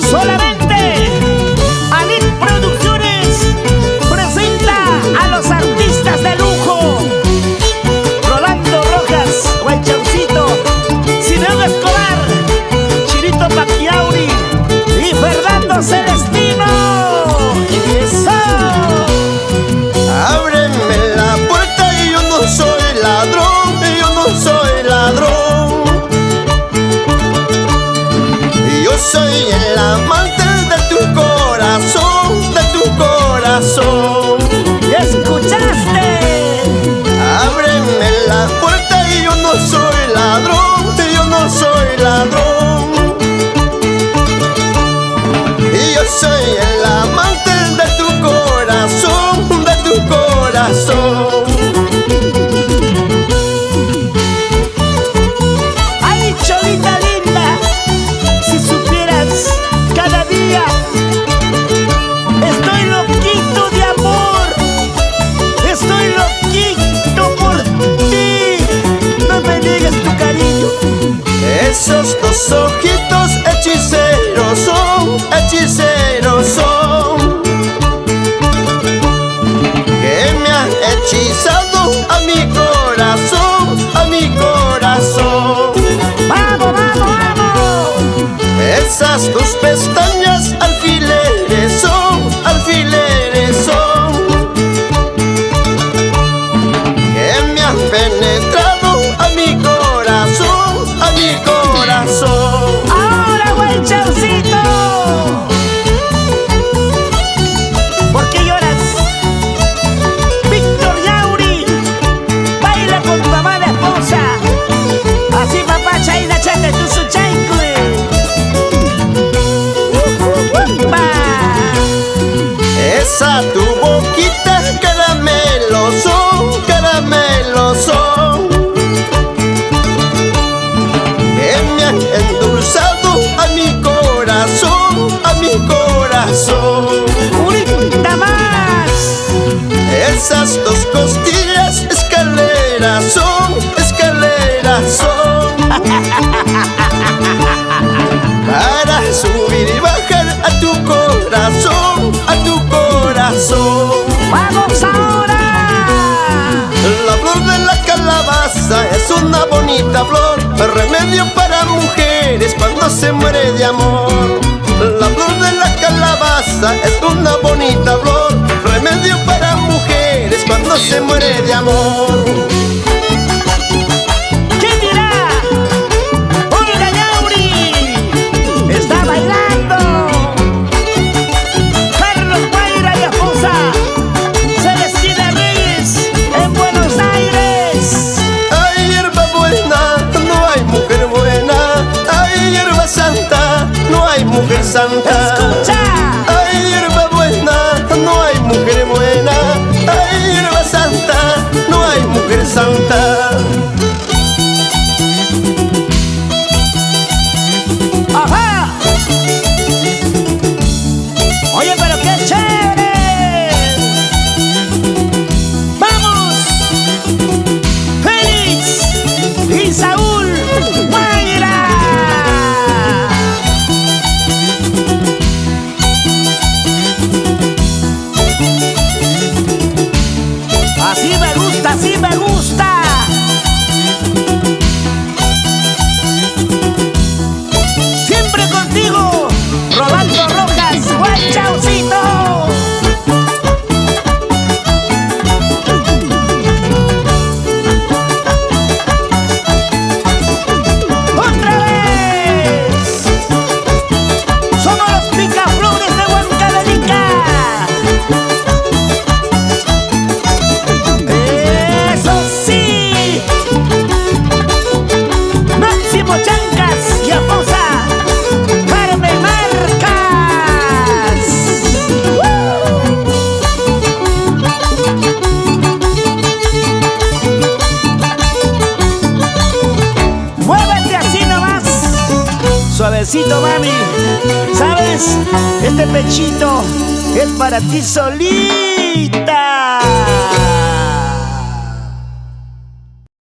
Solamente Alin Producciones presenta a los artistas de lujo: Rolando Rojas, Guaychancito, Simeón Escobar, Chirito Paquiauri y Fernando Celestino. Y eso. Ábreme la puerta y yo no soy ladrón, yo no soy ladrón. Yo soy el amante de tu corazón, de tu corazón. ¿Y escuchaste? Ábreme la puerta y yo no soy ladrón, yo no soy ladrón. Y yo soy el amante de tu corazón, de tu corazón. Ay, cholita linda, si supieras, cada día estoy loquito de amor, estoy loquito por ti. No me niegues tu cariño. Esos dos ojitos hechiceros son, hechiceros son, que me han hechizado a mi corazón, a mi corazón. ¡Vamos, vamos, vamos! Esas tus pestañas alfileres son, alfileres son, que me han penetrado a mi corazón, a mi corazón. ¡Ahora, Guaychancito! ¿Por qué lloras? Víctor Yauri, baila con tu amada esposa. Así, papá, chaina, chate, tu su chaicle. Esa tu boquita caramelo son, caramelo son, que me han endulzado a mi corazón, a mi corazón. ¡Unita más! Esas dos costillas escaleras son, escaleras son, para subir y bajar a tu corazón, a tu corazón. ¡Vamos ahora! La flor de la calabaza es una bonita flor, remedio para mujeres cuando se muere de amor. La flor de la calabaza es una bonita flor, remedio para mujeres cuando se muere de amor. ¿Quién dirá? ¡Olga Yauri! ¡Está bailando! Carlos Guaira y esposa Celestina Reyes en Buenos Aires. Ay, hierba buena, no hay mujer buena. Ay, hierba santa, no hay mujer santa. ¡Escucha! Ay, hierba buena, no hay mujer buena. Ay, hierba santa, no hay mujer santa. ¡Ajá! Oye, pero qué chévere. ¡Vamos! ¡Félix y Saúl Guaira! Así me gusta, así me gusta. Siempre contigo, Rolando Rojas, Guaychancito. ¡Otra vez! Somos los Picaflores de Huancavelica. ¡Eso sí! Máximo Chancas y esposa Carmen Marcas. Muévete así nomás, suavecito, mami. ¿Sabes? Este pechito es para ti solita.